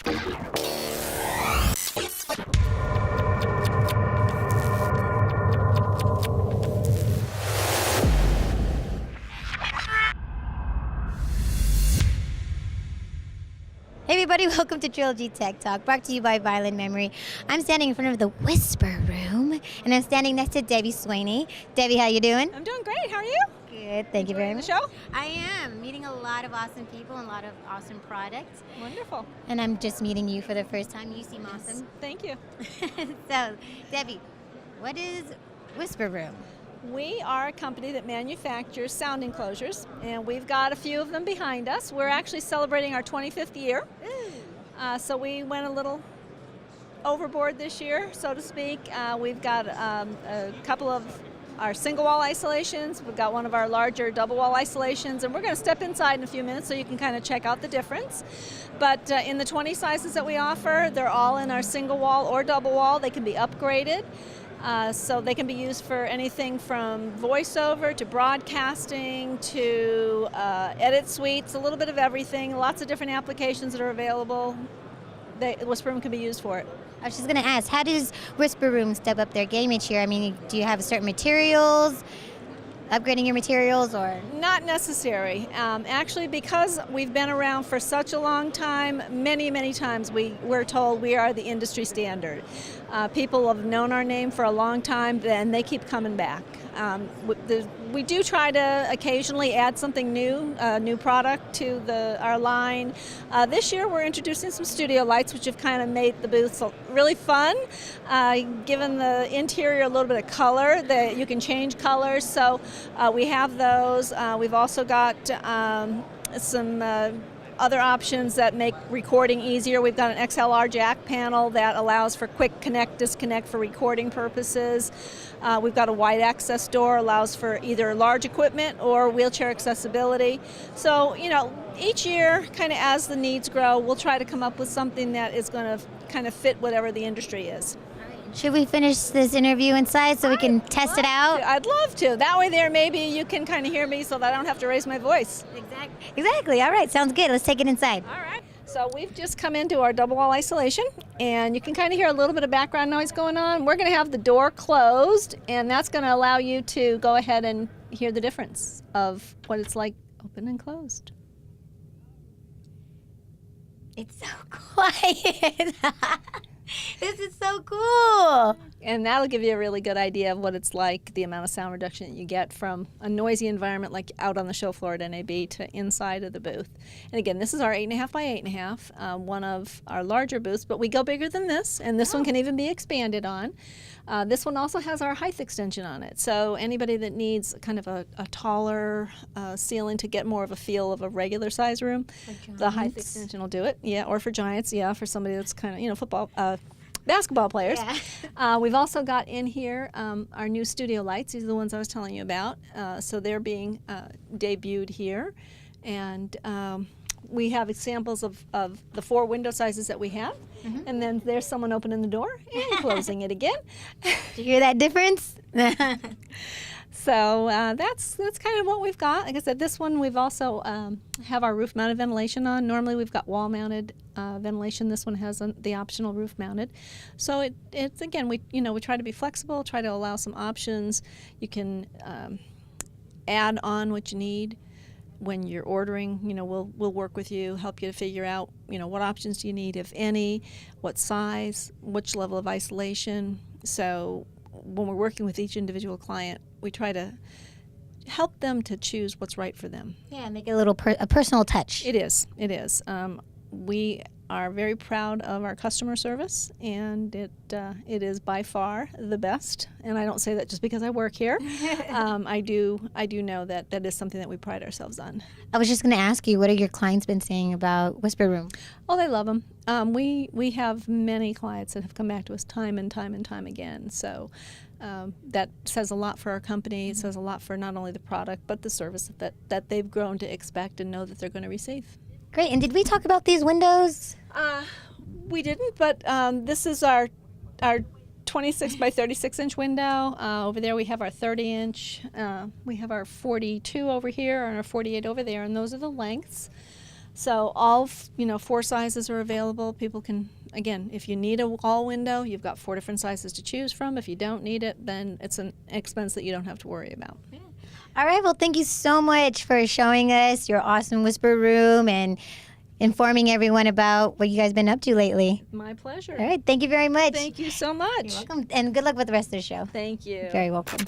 Hey everybody, welcome to Trilogy Tech Talk, brought to you by Violent Memory. I'm standing in front of the Whisper Room, and I'm standing next to Debbie Sweany. Debbie, how you doing? I'm doing great. How are you? Good, thank you very much. The show? I am meeting a lot of awesome people and a lot of awesome products. Wonderful. And I'm just meeting you for the first time. You seem Yes. awesome. Thank you. So, Debbie, what is Whisper Room? We are a company that manufactures sound enclosures, and we've got a few of them behind us. We're actually celebrating our 25th year. So we went a little overboard this year, so to speak. We've got a couple of our single wall isolations. We've got one of our larger double wall isolations, and we're going to step inside in a few minutes so you can kind of check out the difference. But in the 20 sizes that we offer, they're all in our single wall or double wall. They can be upgraded. So they can be used for anything from voiceover to broadcasting to edit suites, a little bit of everything, lots of different applications that are available. Whisper Room can be used for it. I was just going to ask, how does Whisper Room step up their game each year? I mean, do you have certain materials, upgrading your materials, or? Not necessary. Actually, because we've been around for such a long time, many times we're told we are the industry standard. People have known our name for a long time, and they keep coming back. We do try to occasionally add something new, a new product to our line. This year we're introducing some studio lights, which have kind of made the booths really fun, given the interior a little bit of color, that you can change colors. So we have those. We've also got some other options that make recording easier. We've got an XLR jack panel that allows for quick connect, disconnect for recording purposes. We've got a wide access door, allows for either large equipment or wheelchair accessibility. So, each year, kind of as the needs grow, we'll try to come up with something that is going to kind of fit whatever the industry is. Should we finish this interview inside so we can test it out? I'd love to. That way there, maybe you can kind of hear me so that I don't have to raise my voice. Exactly. All right. Sounds good. Let's take it inside. All right. So we've just come into our double wall isolation, and you can kind of hear a little bit of background noise going on. We're going to have the door closed, and that's going to allow you to go ahead and hear the difference of what it's like open and closed. It's so quiet. This is so cool. And that'll give you a really good idea of what it's like, the amount of sound reduction that you get from a noisy environment like out on the show floor at NAB to inside of the booth. And again, this is our 8.5 by 8.5, one of our larger booths, but we go bigger than this, and this one can even be expanded on. This one also has our height extension on it, so anybody that needs kind of a taller ceiling to get more of a feel of a regular size room, the height extension will do it. Yeah, or for giants, yeah, for somebody that's kind of, football, basketball players. Yeah. We've also got in here our new studio lights. These are the ones I was telling you about. So they're being debuted here, and we have examples of the 4 window sizes that we have. Mm-hmm. And then there's someone opening the door and closing it again. Did you hear that difference? So that's kind of what we've got. Like I said, this one we've also have our roof-mounted ventilation on. Normally we've got wall-mounted ventilation. This one has the optional roof-mounted. So it's again, we try to be flexible, try to allow some options. You can add on what you need. When you're ordering, we'll work with you, help you to figure out, what options do you need, if any, what size, which level of isolation. So when we're working with each individual client, we try to help them to choose what's right for them. Yeah, make it a personal touch. It is. We are very proud of our customer service, and it is by far the best. And I don't say that just because I work here. I do know that is something that we pride ourselves on. I was just going to ask you, what have your clients been saying about Whisper Room? Oh, they love them. We have many clients that have come back to us time and time and time again. So that says a lot for our company. It says a lot for not only the product but the service that they've grown to expect and know that they're going to receive. Great. And did we talk about these windows? We didn't, but this is our 26 by 36 inch window. Over there we have our 30 inch. We have our 42 over here and our 48 over there, and those are the lengths. So all, 4 sizes are available. People can, again, if you need a wall window, you've got 4 different sizes to choose from. If you don't need it, then it's an expense that you don't have to worry about. All right, well, thank you so much for showing us your awesome whisper room and informing everyone about what you guys been up to lately. My pleasure. All right, thank you very much. Thank you so much. You're welcome, and good luck with the rest of the show. Thank you. You're very welcome.